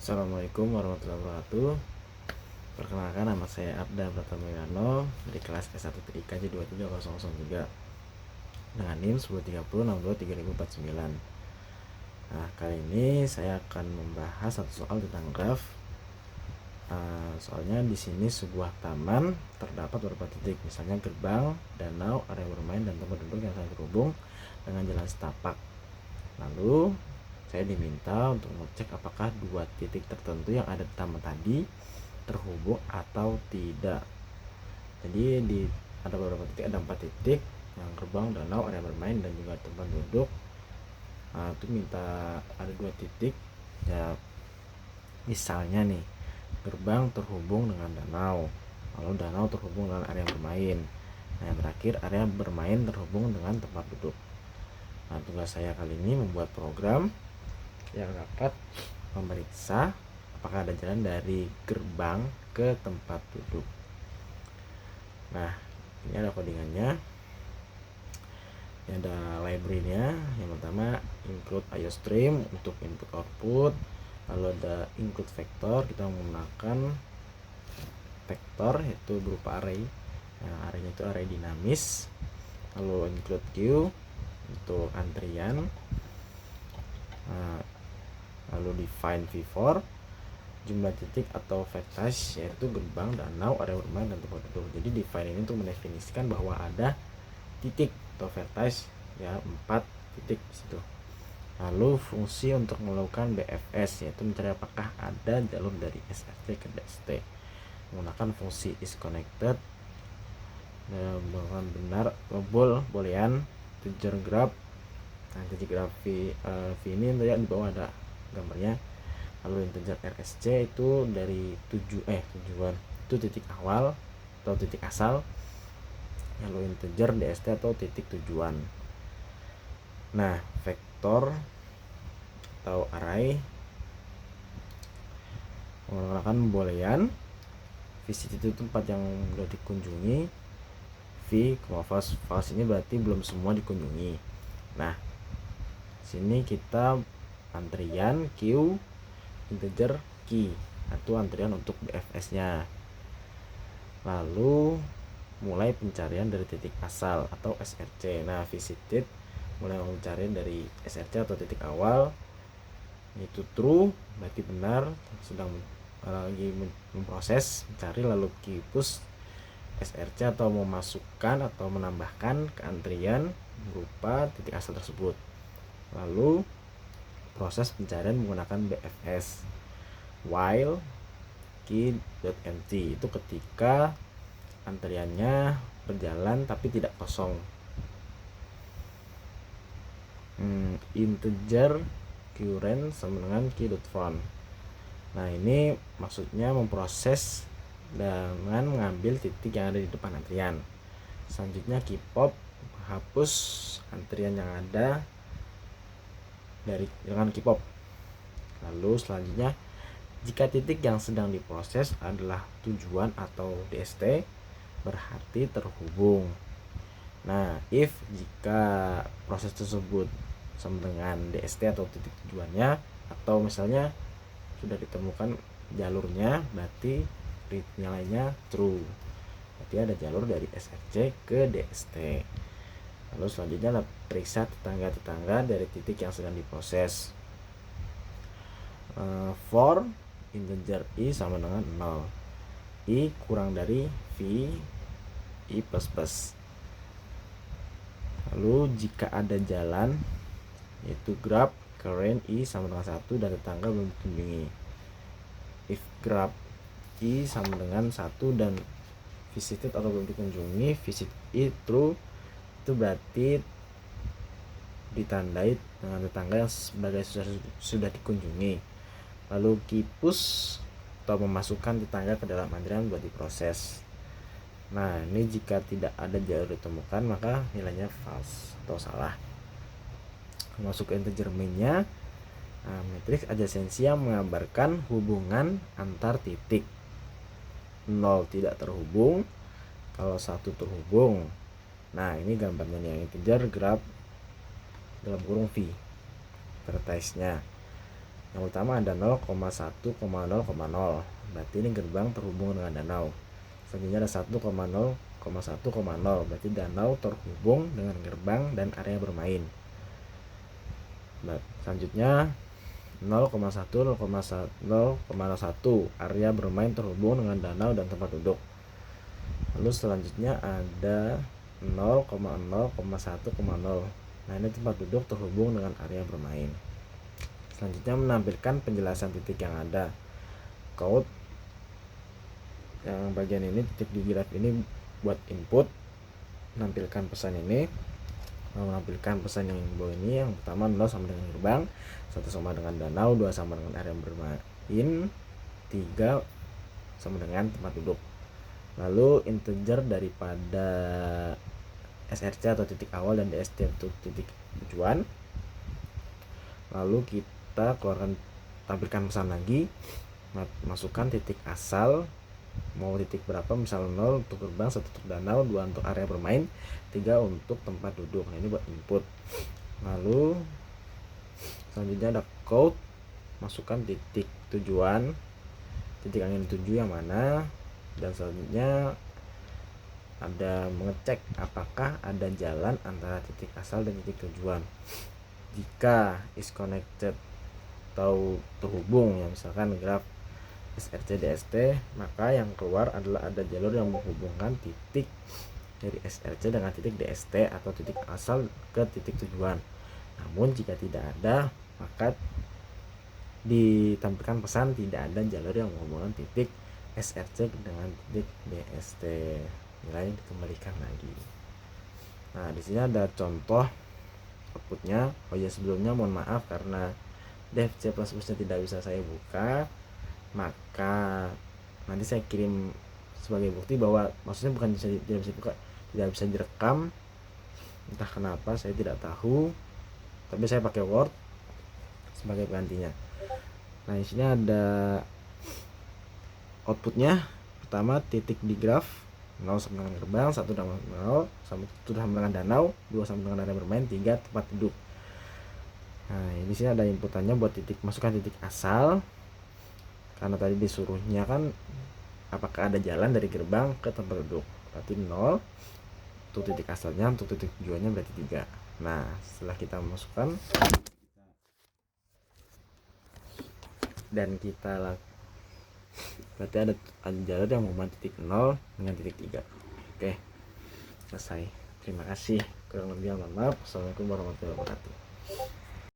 Assalamualaikum warahmatullahi wabarakatuh. Perkenalkan, nama saya Arda Pratama dari kelas S1 IKJ 23003 dengan NIM 1030623049. Nah, kali ini saya akan membahas satu soal tentang graf. Soalnya di sini sebuah taman terdapat beberapa titik, misalnya gerbang, danau, area bermain, dan tempat duduk yang saling terhubung dengan jalan setapak. Lalu saya diminta untuk mengecek apakah dua titik tertentu yang ada di taman tadi terhubung atau tidak. Jadi ada beberapa titik, ada 4 titik, yang gerbang, danau, area bermain, dan juga tempat duduk. Itu minta ada 2 titik ya, misalnya nih gerbang terhubung dengan danau, lalu danau terhubung dengan area bermain. Nah, yang terakhir area bermain terhubung dengan tempat duduk. Nah, tugas saya kali ini membuat program yang dapat memeriksa apakah ada jalan dari gerbang ke tempat duduk. Nah, ini ada codingannya. Ini ada library-nya. Yang pertama include IOStream untuk input output. Lalu ada include vector, kita menggunakan vektor yaitu berupa array. Nah, arraynya itu array dinamis. Lalu include queue untuk antrian. Lalu define v4 jumlah titik atau vertex yaitu gerbang, danau, area bermain, dan tempat duduk. Jadi define ini untuk mendefinisikan bahwa ada titik atau vertex ya, 4 titik di situ. Lalu fungsi untuk melakukan BFS yaitu mencari apakah ada jalur dari SRT ke DST menggunakan fungsi is connected, dengan benar boolean integer graph. Nah, integer graph v ini di bawah ada gambarnya. Lalu integer RSC itu dari tujuan itu titik awal atau titik asal. Lalu integer DST atau titik tujuan. Nah, vektor atau array menggunakan boolean. Visit itu tempat yang sudah dikunjungi. V, false ini berarti belum semua dikunjungi. Nah, sini kita antrian Q integer key atau antrian untuk BFS nya. Lalu mulai pencarian dari titik asal atau SRC. Nah, visited mulai mencari dari SRC atau titik awal, itu true berarti benar, sedang lagi memproses mencari. Lalu push SRC atau memasukkan atau menambahkan ke antrian berupa titik asal tersebut. Lalu proses pencarian menggunakan BFS. While key.empty itu ketika antriannya berjalan tapi tidak kosong. Integer current sama dengan key.front. Nah, ini maksudnya memproses dengan mengambil titik yang ada di depan antrian. Selanjutnya keypop hapus antrian yang ada dengan keypop. Lalu selanjutnya jika titik yang sedang diproses adalah tujuan atau DST berarti terhubung. Nah, if jika proses tersebut sama dengan DST atau titik tujuannya, atau misalnya sudah ditemukan jalurnya, berarti nilainya true, berarti ada jalur dari SRC ke DST. Lalu selanjutnya periksa tetangga-tetangga dari titik yang sedang diproses. For integer i sama dengan 0, i kurang dari v, i plus. Lalu jika ada jalan yaitu graph current i sama dengan 1 dan tetangga belum dikunjungi. If graph i sama dengan 1 dan visited atau belum dikunjungi, visit i true, itu berarti ditandai dengan tetangga yang sebagai sudah dikunjungi. Lalu key push atau memasukkan tetangga ke dalam antrian buat diproses. Nah, ini jika tidak ada jalur ditemukan maka nilainya false atau salah. Masuk ke integer main-nya. Nah, matriks adjacency yang mengabarkan hubungan antar titik. 0 tidak terhubung, kalau 1 terhubung. Nah, ini gambarnya nih, yang integer graph dalam kurung v vertex-nya. Yang pertama ada 0,1,0,0, berarti ini gerbang terhubung dengan danau. Selanjutnya ada 1,0,1,0, berarti danau terhubung dengan gerbang dan area bermain. Selanjutnya 0,1 area bermain terhubung dengan danau dan tempat duduk. Lalu selanjutnya ada 0,0,1,0. Nah, ini tempat duduk terhubung dengan area bermain. Selanjutnya menampilkan penjelasan titik yang ada. Code yang bagian ini, titik di graf ini buat input, menampilkan pesan ini. Menampilkan pesan yang bawah ini, yang pertama 0 sama dengan gerbang, 1 sama dengan danau, 2 sama dengan area bermain, 3 sama dengan tempat duduk. Lalu integer daripada SRC atau titik awal dan DST untuk titik tujuan. Lalu kita keluarkan, tampilkan pesan lagi, masukkan titik asal, mau titik berapa, misal 0 untuk gerbang, 1 untuk danau, 2 untuk area bermain, 3 untuk tempat duduk. Nah, ini buat input. Lalu selanjutnya ada code, masukkan titik tujuan, titik yang ingin dituju yang mana, dan selanjutnya ada mengecek apakah ada jalan antara titik asal dan titik tujuan. Jika is connected atau terhubung, ya misalkan graf SRC DST, maka yang keluar adalah ada jalur yang menghubungkan titik dari SRC dengan titik DST atau titik asal ke titik tujuan. Namun jika tidak ada, maka ditampilkan pesan tidak ada jalur yang menghubungkan titik SRC dengan titik DST. Nilai dikembalikan lagi. Nah, di sini ada contoh outputnya. Oh ya, sebelumnya mohon maaf karena dev C++ nya tidak bisa saya buka, maka nanti saya kirim sebagai bukti bahwa maksudnya bukan tidak bisa buka, tidak bisa direkam, entah kenapa saya tidak tahu, tapi saya pakai Word sebagai penggantinya. Nah, di sini ada outputnya. Pertama, titik di graf 0 sama dengan gerbang, 1 sama 0, 1 sama dengan danau, 2 sama dengan area bermain, 3 tempat duduk. Nah, di sini ada inputannya buat titik, masukkan titik asal, karena tadi disuruhnya kan apakah ada jalan dari gerbang ke tempat duduk, berarti 0 untuk titik asalnya, untuk titik tujuannya berarti 3. Nah, setelah kita masukkan dan kita berarti ada jalur yang menghubungkan titik 0 dengan titik 3. Oke, selesai. Terima kasih. Kurang lebih mohon maaf. Assalamualaikum warahmatullahi wabarakatuh.